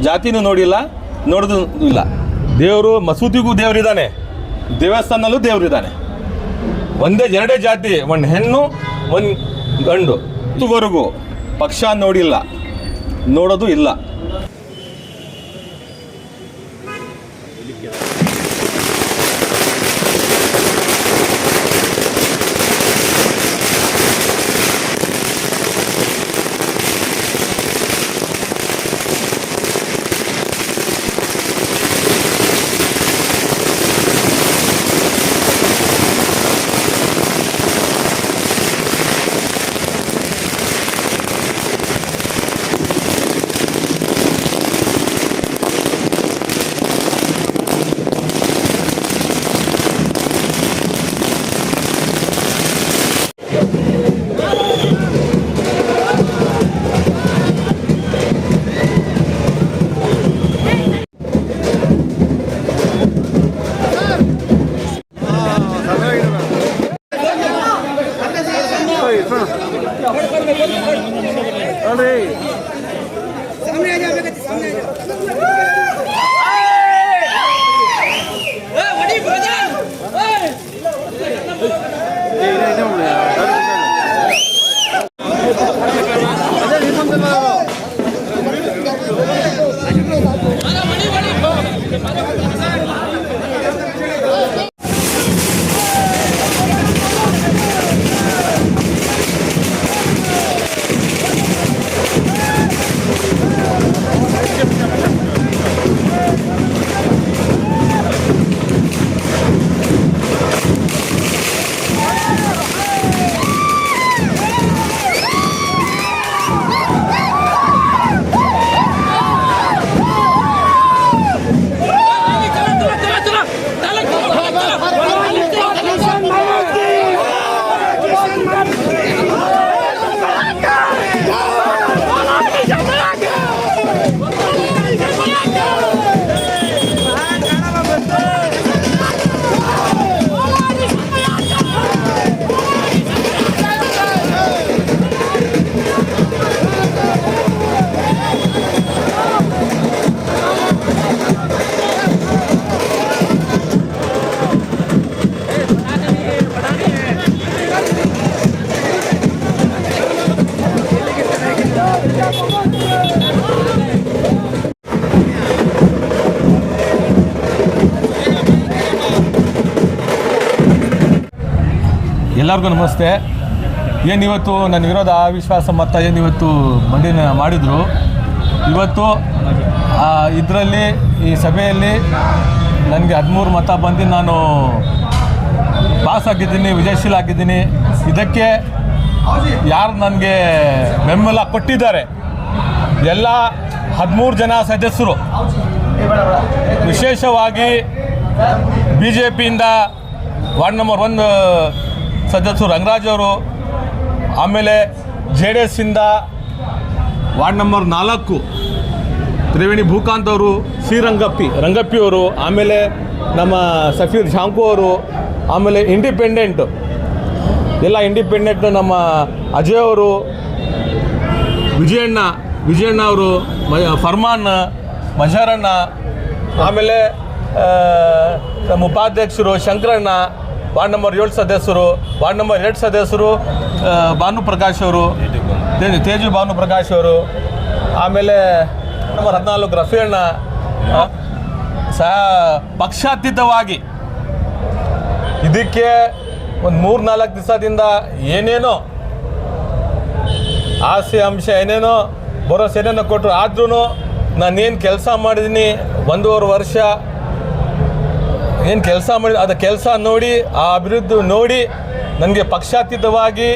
ಜಾತಿನೂ ನೋಡಿಲ್ಲ, ನೋಡೋದು ಇಲ್ಲ. ದೇವರು ಮಸೂದಿಗೂ ದೇವರಿದ್ದಾನೆ, ದೇವಸ್ಥಾನಲ್ಲೂ ದೇವರಿದ್ದಾನೆ. ಎರಡೇ ಜಾತಿ, ಒಂದು ಹೆಣ್ಣು ಒಂದು ಗಂಡು. ಇದುವರೆಗೂ ಪಕ್ಷ ನೋಡಿಲ್ಲ, ನೋಡೋದು ಇಲ್ಲ. ಎಲ್ಲರಿಗೂ ನಮಸ್ತೆ. ಏನಿವತ್ತು ನನ್ನ ವಿರೋಧ ಅವಿಶ್ವಾಸ ಮತ ಏನಿವತ್ತು ಮಂಡನೆ ಮಾಡಿದರು, ಇವತ್ತು ಇದರಲ್ಲಿ ಈ ಸಭೆಯಲ್ಲಿ ನನಗೆ 13 ಮತ ಬಂದು ನಾನು ಪಾಸ್ ಆಗಿದ್ದೀನಿ, ವಿಜಯಶೀಲ ಆಗಿದ್ದೀನಿ. ಇದಕ್ಕೆ ಯಾರು ನನಗೆ ಬೆಂಬಲ ಕೊಟ್ಟಿದ್ದಾರೆ ಎಲ್ಲ 13 ಜನ ಸದಸ್ಯರು, ವಿಶೇಷವಾಗಿ BJPಯಿಂದ ವಾರ್ಡ್ ನಂಬರ್ 1 ಸದಸ್ಯರು ರಂಗರಾಜ್ ಅವರು, ಆಮೇಲೆ JDS ಇಂದ ವಾರ್ಡ್ ನಂಬರ್ 4 ತ್ರಿವೇಣಿ ಭೂಕಾಂತ್ ಅವರು, ರಂಗಪ್ಪಿ ಅವರು, ಆಮೇಲೆ ನಮ್ಮ ಸಫೀರ್ ಶಾಂಕು ಅವರು, ಆಮೇಲೆ ಇಂಡಿಪೆಂಡೆಂಟ್ ನಮ್ಮ ಅಜಯ್ ಅವರು, ವಿಜಯಣ್ಣ ಅವರು, ಫರ್ಮಾನ್, ಮಜಾರಣ್ಣ, ಆಮೇಲೆ ನಮ್ಮ ಉಪಾಧ್ಯಕ್ಷರು ಶಂಕರಣ್ಣ, ವಾರ್ಡ್ ನಂಬರ್ 7 ಸದಸ್ಯರು, ವಾರ್ಡ್ ನಂಬರ್ 2 ಸದಸ್ಯರು ಭಾನುಪ್ರಕಾಶ್ ಅವರು, ತೇಜು ಭಾನುಪ್ರಕಾಶ್ ಅವರು, ಆಮೇಲೆ ನಂಬರ್ 14 ರಫೀಅಣ್ಣ ಸಹ ಪಕ್ಷಾತೀತವಾಗಿ ಇದಕ್ಕೆ ಒಂದು 3-4 ದಿವಸದಿಂದ ಏನೇನೋ ಆಸೆ ಅಂಶ ಏನೇನೋ ಭರೋಸೆ ಏನೇನೋ ಕೊಟ್ಟರು. ಆದ್ರೂ ನಾನೇನು ಕೆಲಸ ಮಾಡಿದ್ದೀನಿ 1.5 ವರ್ಷ ಏನು ಕೆಲಸ ಮಾಡಿ ಅದು ಕೆಲಸ ನೋಡಿ, ಆ ಅಭಿವೃದ್ಧಿ ನೋಡಿ ನನಗೆ ಪಕ್ಷಾತೀತವಾಗಿ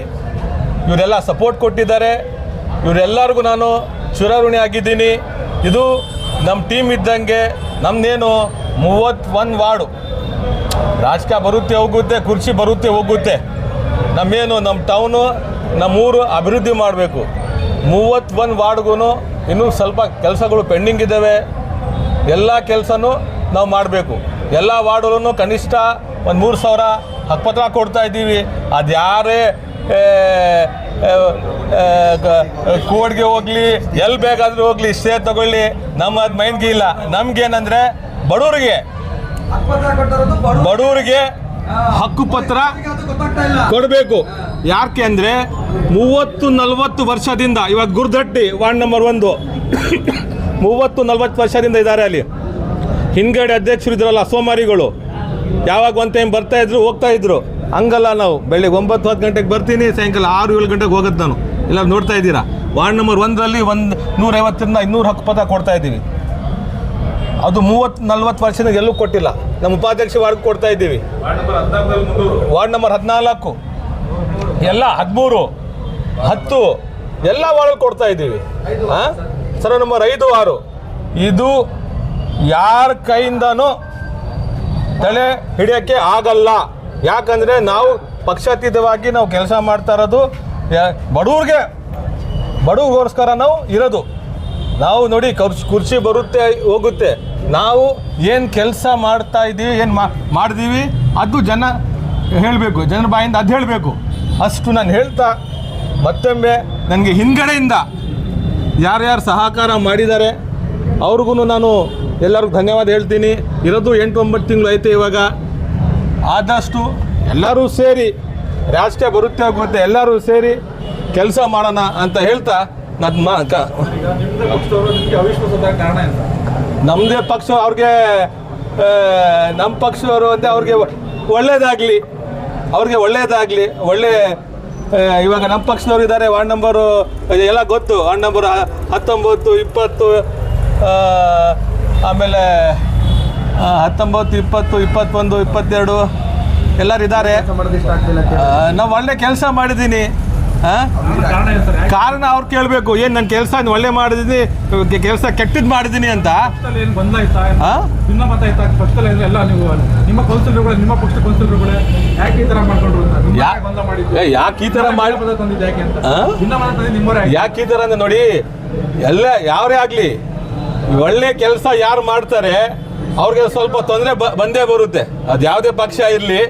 ಇವರೆಲ್ಲ ಸಪೋರ್ಟ್ ಕೊಟ್ಟಿದ್ದಾರೆ. ಇವರೆಲ್ಲರಿಗೂ ನಾನು ಚಿರಋಣಿ ಆಗಿದ್ದೀನಿ. ಇದು ನಮ್ಮ ಟೀಮ್ ಇದ್ದಂಗೆ. ನಮ್ಮದೇನು 31 ವಾರ್ಡು, ರಾಜಕೀಯ ಬರುತ್ತೆ ಹೋಗುತ್ತೆ, ಕುರ್ಚಿ ಬರುತ್ತೆ ಹೋಗುತ್ತೆ. ನಮ್ಮ ಟೌನು ನಮ್ಮೂರು ಅಭಿವೃದ್ಧಿ ಮಾಡಬೇಕು. 31 ವಾರ್ಡ್ಗೂ ಇನ್ನೂ ಸ್ವಲ್ಪ ಕೆಲಸಗಳು ಪೆಂಡಿಂಗ್ ಇದ್ದಾವೆ. ಎಲ್ಲ ಕೆಲಸನೂ ನಾವು ಮಾಡಬೇಕು. ಎಲ್ಲ ವಾರ್ಡ್ಗಳೂ ಕನಿಷ್ಠ ಒಂದು 3,000 ಹಕ್ಕುಪತ್ರ ಕೊಡ್ತಾ ಇದ್ದೀವಿ. ಅದು ಯಾರೇ ಕೋಡ್ಗೆ ಹೋಗ್ಲಿ ಎಲ್ಲಿ ಬೇಕಾದರೂ ಹೋಗ್ಲಿ ಸ್ಟೇ ತಗೊಳ್ಳಿ, ನಮ್ಮ ಅದು ಮೈಂಡ್ಗೆ ಇಲ್ಲ. ನಮ್ಗೇನಂದರೆ ಬಡವರಿಗೆ ಹಕ್ಕುಪತ್ರ ಕೊಡಬೇಕು. ಯಾಕೆ ಅಂದರೆ 30-40 ವರ್ಷದಿಂದ ಇವಾಗ ಗುರ್ದಟ್ಟಿ ವಾರ್ಡ್ ನಂಬರ್ 1 30-40 ವರ್ಷದಿಂದ ಇದ್ದಾರೆ ಅಲ್ಲಿ. ಹಿಂದ್ಗಡೆ ಅಧ್ಯಕ್ಷರು ಇದ್ರಲ್ಲ ಸೋಮಾರಿಗಳು, ಯಾವಾಗ ಒಂದು ಟೈಮ್ ಬರ್ತಾಯಿದ್ರು ಹೋಗ್ತಾಯಿದ್ರು. ಹಂಗಲ್ಲ, ನಾವು ಬೆಳಿಗ್ಗೆ 9-10 ಗಂಟೆಗೆ ಬರ್ತೀನಿ, ಸಾಯಂಕಾಲ 6-7 ಗಂಟೆಗೆ ಹೋಗೋದು. ನಾನು ಎಲ್ಲ ನೋಡ್ತಾ ಇದ್ದೀರಾ, ವಾರ್ಡ್ ನಂಬರ್ 1ರಲ್ಲಿ 150-200 ಹಕ್ಕುಪತ್ರ ಕೊಡ್ತಾ ಇದ್ದೀವಿ. ಅದು 30-40 ವರ್ಷದಿಂದ ಎಲ್ಲೂ ಕೊಟ್ಟಿಲ್ಲ. ನಮ್ಮ ಉಪಾಧ್ಯಕ್ಷ ವಾರ್ಡ್ ಕೊಡ್ತಾ ಇದ್ದೀವಿ. ವಾರ್ಡ್ ನಂಬರ್ 14 ಎಲ್ಲ 13, 10 ಎಲ್ಲ ವಾರ್ಡಲ್ಲಿ ಕೊಡ್ತಾ ಇದ್ದೀವಿ. ಸರ್ವೆ ನಂಬರ್ 5, 6 ಇದು ಯಾರ ಕೈಯಿಂದನೂ ತಲೆ ಹಿಡಿಯೋಕ್ಕೆ ಆಗಲ್ಲ. ಯಾಕಂದರೆ ನಾವು ಪಕ್ಷಾತೀತವಾಗಿ ನಾವು ಕೆಲಸ ಮಾಡ್ತಾ ಇರೋದು ಬಡವ್ರಿಗೋಸ್ಕರ ನಾವು ಇರೋದು. ನಾವು ನೋಡಿ ಕುರ್ಚಿ ಬರುತ್ತೆ ಹೋಗುತ್ತೆ, ನಾವು ಏನು ಕೆಲಸ ಮಾಡ್ತಾ ಇದ್ದೀವಿ, ಏನು ಮಾಡಿದೀವಿ ಅದು ಜನ ಹೇಳಬೇಕು, ಜನರ ಬಾಯಿಂದ ಅದು ಹೇಳಬೇಕು. ಅಷ್ಟು ನಾನು ಹೇಳ್ತಾ ಮತ್ತೊಮ್ಮೆ ನನಗೆ ಹಿಂದ್ಗಡೆಯಿಂದ ಯಾರ್ಯಾರು ಸಹಕಾರ ಮಾಡಿದ್ದಾರೆ ಅವ್ರಿಗೂ ನಾನು ಎಲ್ಲರಿಗೂ ಧನ್ಯವಾದ ಹೇಳ್ತೀನಿ. ಇರೋದು 8-9 ತಿಂಗಳು ಐತೆ ಇವಾಗ. ಆದಷ್ಟು ಎಲ್ಲರೂ ಸೇರಿ, ರಾಜಕೀಯ ಬರುತ್ತೆ ಹೋಗುತ್ತೆ, ಎಲ್ಲರೂ ಸೇರಿ ಕೆಲಸ ಮಾಡೋಣ ಅಂತ ಹೇಳ್ತಾ ನಮ್ಮದೇ ಪಕ್ಷ ಅವ್ರಿಗೆ, ನಮ್ಮ ಪಕ್ಷದವರು ಅಂತ ಅವ್ರಿಗೆ ಒಳ್ಳೇದಾಗಲಿ, ಒಳ್ಳೆ ಇವಾಗ ನಮ್ಮ ಪಕ್ಷದವ್ರು ಇದ್ದಾರೆ. ವಾರ್ಡ್ ನಂಬರು ಎಲ್ಲ ಗೊತ್ತು, ವಾರ್ಡ್ ನಂಬರ್ 19, 20, ಆಮೇಲೆ 19, 20, 21, 22 ಎಲ್ಲರೂ ಇದ್ದಾರೆ. ನಾವು ಒಳ್ಳೆ ಕೆಲಸ ಮಾಡಿದ್ದೀನಿ. ಕಾರಣ ಅವ್ರು ಕೇಳಬೇಕು, ಏನು ನನ್ನ ಕೆಲಸ ಒಳ್ಳೆ ಮಾಡಿದ್ದೀನಿ, ಕೆಲಸ ಕೆಟ್ಟದ್ದು ಮಾಡಿದ್ದೀನಿ ಅಂತ. ಯಾಕೆ ಈ ಥರ ಅಂದ್ರೆ ನೋಡಿ, ಎಲ್ಲ ಯಾರೇ ಆಗಲಿ ಒಳ್ಳೆ ಕೆಲಸ ಯಾರು ಮಾಡ್ತಾರೆ ಅವ್ರಿಗೆ ಸ್ವಲ್ಪ ತೊಂದರೆ ಬಂದೇ ಬರುತ್ತೆ. ಅದು ಯಾವುದೇ ಪಕ್ಷ ಇರಲಿ,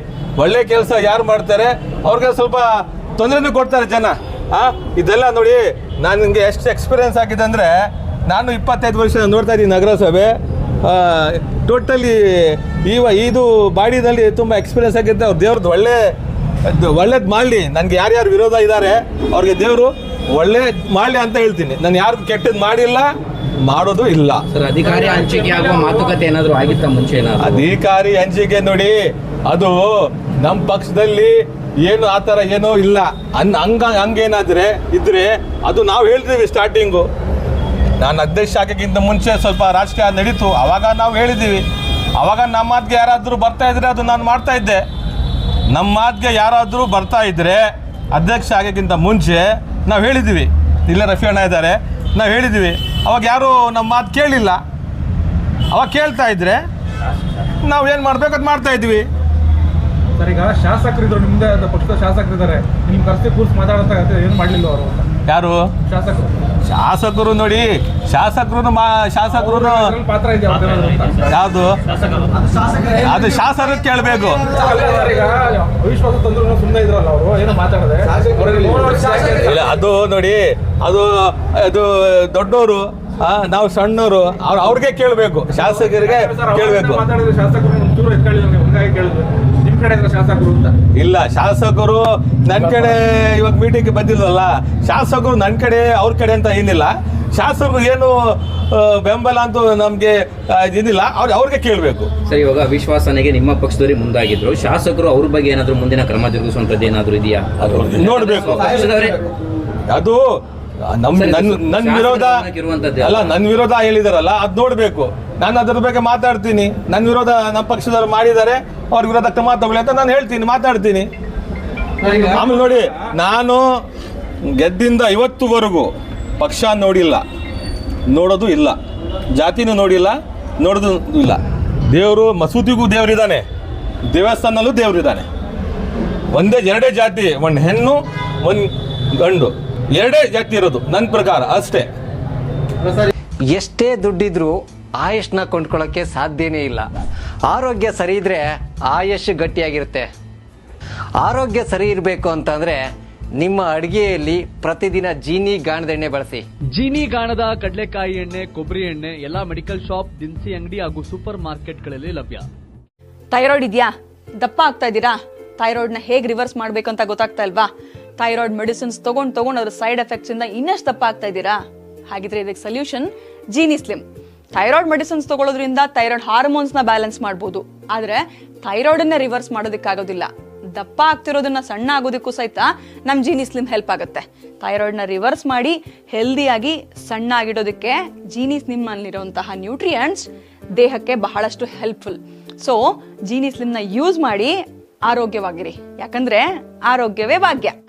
ಒಳ್ಳೆ ಕೆಲಸ ಯಾರು ಮಾಡ್ತಾರೆ ಅವ್ರಿಗೆ ಸ್ವಲ್ಪ ತೊಂದರೆನೂ ಕೊಡ್ತಾರೆ ಜನ. ಇದೆಲ್ಲ ನೋಡಿ, ನಾನು ನಿಮಗೆ ಎಷ್ಟು ಎಕ್ಸ್ಪೀರಿಯೆನ್ಸ್ ಆಗಿದೆ ಅಂದರೆ, ನಾನು 25 ವರ್ಷ ನೋಡ್ತಾ ಇದ್ದೀನಿ ನಗರಸಭೆ. ಟೋಟಲಿ ಇದು ಬಾಡಿನಲ್ಲಿ ತುಂಬ ಎಕ್ಸ್ಪೀರಿಯೆನ್ಸ್ ಆಗಿದೆ. ಅವ್ರು ದೇವ್ರದ್ದು ಒಳ್ಳೇದು ಮಾಡಲಿ. ನನಗೆ ಯಾರ್ಯಾರು ವಿರೋಧ ಇದ್ದಾರೆ ಅವ್ರಿಗೆ ದೇವರು ಒಳ್ಳೇದು ಮಾಡಲಿ ಅಂತ ಹೇಳ್ತೀನಿ. ನಾನು ಯಾರು ಕೆಟ್ಟದ್ದು ಮಾಡಿಲ್ಲ, ಮಾಡೋದು ಇಲ್ಲ. ಸರ್, ಅಧಿಕಾರಿ ಹಂಚಿಕೆ ಆಗುವ ಮಾತುಕತೆ ಏನಾದರೂ ಆಗಿತ್ತಾ ಮುಂಚೆ? ಅಧಿಕಾರಿ ಹಂಚಿಕೆ ನೋಡಿ, ಅದು ನಮ್ಮ ಪಕ್ಷದಲ್ಲಿ ಏನು ಆ ಥರ ಏನೋ ಇಲ್ಲ. ಹಂಗೇನಾದ್ರೆ ಇದ್ರೆ ಅದು ನಾವು ಹೇಳ್ತೀವಿ. ಸ್ಟಾರ್ಟಿಂಗು ನಾನು ಅಧ್ಯಕ್ಷ ಆಗೋಕ್ಕಿಂತ ಮುಂಚೆ ಸ್ವಲ್ಪ ರಾಜಕೀಯ ನಡೀತು, ಆವಾಗ ನಾವು ಹೇಳಿದ್ದೀವಿ. ಆವಾಗ ನಮ್ಮ ಮಾತಿಗೆ ಯಾರಾದರೂ ಬರ್ತಾ ಇದ್ರೆ ಅದು ನಾನು ಮಾಡ್ತಾ ಇದ್ದೆ. ನಮ್ಮ ಮಾತಿಗೆ ಯಾರಾದರೂ ಬರ್ತಾ ಇದ್ದರೆ ಅಧ್ಯಕ್ಷ ಆಗೋಕ್ಕಿಂತ ಮುಂಚೆ ನಾವು ಹೇಳಿದ್ದೀವಿ. ಇಲ್ಲ ರಫಿ ಅಣ್ಣ ಇದ್ದಾರೆ, ನಾವು ಹೇಳಿದ್ದೀವಿ. ಅವಾಗ ಯಾರೂ ನಮ್ಮ ಮಾತು ಕೇಳಿಲ್ಲ. ಅವಾಗ ಕೇಳ್ತಾ ಇದ್ರೆ ನಾವು ಏನು ಮಾಡಬೇಕು ಅದು ಮಾಡ್ತಾ ಇದ್ವಿ. ಸರ್, ಈಗ ಶಾಸಕರಿದ್ರು, ನಿಮ್ಮದೇ ಪಕ್ಷದ ಶಾಸಕರಿದ್ದಾರೆ, ನಿಮ್ಮ ಕರ್ಸಿ ಕೂರ್ಸಿ ಮಾತಾಡ್ತಾ ಏನು ಮಾಡಲಿಲ್ಲ ಅವರು? ಯಾರು ಶಾಸಕರು? ನೋಡಿ, ಶಾಸಕರು ಪಾತ್ರ ಇದೆ ಯಾವುದು? ಅದು ಶಾಸಕರಿಗೆ ಕೇಳಬೇಕು. ಈಗ ಅವಿಶ್ವಾಸ ತಂದ್ರು ಸುಮ್ಮನೆ ಇದ್ರಲ್ಲ ಅವರು, ಏನು ಮಾತಾಡದೆ ಇಲ್ಲ. ಅದು ನೋಡಿ, ಅದು ದೊಡ್ಡವರು, ನಾವು ಸಣ್ಣವರು, ಅವ್ರಿಗೆ ಕೇಳಬೇಕು, ಶಾಸಕರಿಗೆ ಕೇಳಬೇಕು. ಶಾಸಕರು ಕೇಳಿದ್ರು ನಿಮ್ಮ ಕಡೆ ಶಾಸಕರು ಅಂತ ಇಲ್ಲ. ಶಾಸಕರು ನನ್ನ ಕಡೆ ಇವಾಗ ಮೀಟಿಂಗ್ಗೆ ಬಂದಿಲ್ವಲ್ಲ, ಶಾಸಕರು ನನ್ನ ಕಡೆ ಅವ್ರ ಕಡೆ ಅಂತ ಏನಿಲ್ಲ. ಶಾಸಕರು ಏನು ಬೆಂಬಲ ಅಂತೂ ನಮಗೆ ಇದಿಲ್ಲ, ಅವ್ರಿಗೆ ಕೇಳಬೇಕು. ಸರ್, ಇವಾಗ ಅವಿಶ್ವಾಸನೆಗೆ ನಿಮ್ಮ ಪಕ್ಷದವರೇ ಮುಂದಾಗಿದ್ರು, ಶಾಸಕರು ಅವ್ರ ಬಗ್ಗೆ ಏನಾದರೂ ಮುಂದಿನ ಕ್ರಮ ಜರುಗಿಸುವಂಥದ್ದು ಏನಾದರೂ ಇದೆಯಾ? ನೋಡಬೇಕು. ಅದು ನನ್ನ ವಿರೋಧ ಅಲ್ಲ, ನನ್ನ ವಿರೋಧ ಹೇಳಿದಾರಲ್ಲ, ಅದು ನೋಡಬೇಕು. ನಾನು ಅದ್ರ ಬಗ್ಗೆ ಮಾತಾಡ್ತೀನಿ. ನನ್ನ ವಿರೋಧ ನಮ್ಮ ಪಕ್ಷದವ್ರು ಮಾಡಿದ್ದಾರೆ, ಅವ್ರ ವಿರೋಧ ಕ್ರಮ ತಗೊಳ್ಳಿ ಅಂತ ನಾನು ಹೇಳ್ತೀನಿ, ಮಾತಾಡ್ತೀನಿ. ಆಮೇಲೆ ನೋಡಿ, ನಾನು ಗೆದ್ದಿಂದ ಇವತ್ತುವರೆಗೂ ಪಕ್ಷ ನೋಡಿಲ್ಲ, ನೋಡೋದು ಇಲ್ಲ, ಜಾತಿನೂ ನೋಡಿಲ್ಲ, ನೋಡೋದು ಇಲ್ಲ. ದೇವರು ಮಸೂದಿಗೂ ದೇವರಿದ್ದಾನೆ, ದೇವಸ್ಥಾನಲ್ಲೂ ದೇವರಿದ್ದಾನೆ. ಎರಡೇ ಜಾತಿ, ಒಂದು ಹೆಣ್ಣು ಒಂದು ಗಂಡು, ಎರಡೇ ಜಾತಿ ಇರೋದು ನನ್ನ ಪ್ರಕಾರ ಅಷ್ಟೇ. ಎಷ್ಟೇ ದುಡ್ಡಿದ್ರೂ ಆಯುಷ್ನ ಕೊಂಡ್ಕೊಳ್ಳೋಕ್ಕೆ ಸಾಧ್ಯನೇ ಇಲ್ಲ. ಆರೋಗ್ಯ ಸರಿ ಇದ್ರೆ ಆಯುಷ್ ಗಟ್ಟಿಯಾಗಿರುತ್ತೆ. ಆರೋಗ್ಯ ಸರಿ ಇರಬೇಕು ಅಂತಂದರೆ ನಿಮ್ಮ ಅಡಿಗೆಯಲ್ಲಿ ಪ್ರತಿದಿನ ಜೀನಿ ಗಾಣದ ಎಣ್ಣೆ ಬಳಸಿ. ಜೀನಿ ಗಾಣದ ಕಡಲೆಕಾಯಿ ಎಣ್ಣೆ, ಕೊಬ್ಬರಿ ಎಣ್ಣೆ ಎಲ್ಲಾ ಮೆಡಿಕಲ್ ಶಾಪ್, ದಿನಸಿ ಅಂಗಡಿ ಹಾಗೂ ಸೂಪರ್ ಮಾರ್ಕೆಟ್ಗಳಲ್ಲಿ ಲಭ್ಯ. ಥೈರಾಯ್ಡ್ ಇದೆಯಾ? ದಪ್ಪ ಆಗ್ತಾ ಇದ್ದೀರಾ? ಥೈರಾಯ್ಡ್ನ ಹೇಗೆ ರಿವರ್ಸ್ ಮಾಡಬೇಕು ಅಂತ ಗೊತ್ತಾಗ್ತಾ ಇಲ್ವಾ? ಥೈರಾಯ್ಡ್ ಮೆಡಿಸಿನ್ಸ್ ತಗೊಂಡು ಅದ್ರ ಸೈಡ್ ಎಫೆಕ್ಟ್ಸ್ ಇಂದ ಇನ್ನಷ್ಟು ದಪ್ಪ ಆಗ್ತಾ ಇದ್ದೀರಾ? ಹಾಗಿದ್ರೆ ಇದಕ್ಕೆ solution Genie slim. Thyroid medicines ತಗೊಳ್ಳೋದ್ರಿಂದ ಥೈರಾಯ್ಡ್ ಹಾರ್ಮೋನ್ಸ್ ನ ಬ್ಯಾಲೆನ್ಸ್ ಮಾಡಬಹುದು, ಆದ್ರೆ ಥೈರಾಯ್ಡ್ ಅನ್ನ ರಿವರ್ಸ್ ಮಾಡೋದಕ್ಕಾಗೋದಿಲ್ಲ. ದಪ್ಪ ಆಗ್ತಿರೋದನ್ನ ಸಣ್ಣ ಆಗೋದಕ್ಕೂ ಸಹಿತ ನಮ್ ಜೀನಿ ಸ್ಲಿಮ್ ಹೆಲ್ಪ್ ಆಗುತ್ತೆ. ಥೈರಾಯ್ಡ್ ನ ರಿವರ್ಸ್ ಮಾಡಿ ಹೆಲ್ದಿಯಾಗಿ ಸಣ್ಣ ಆಗಿಡೋದಕ್ಕೆ ಜೀನಿ ಸ್ಲಿಮ್ ಅಲ್ಲಿರುವಂತಹ ನ್ಯೂಟ್ರಿಯೆಂಟ್ಸ್ ದೇಹಕ್ಕೆ ಬಹಳಷ್ಟು ಹೆಲ್ಪ್ಫುಲ್. ಸೊ ಜೀನಿ ಸ್ಲಿಮ್ ನ ಯೂಸ್ ಮಾಡಿ ಆರೋಗ್ಯವಾಗಿರಿ, ಯಾಕಂದ್ರೆ ಆರೋಗ್ಯವೇ ಭಾಗ್ಯ.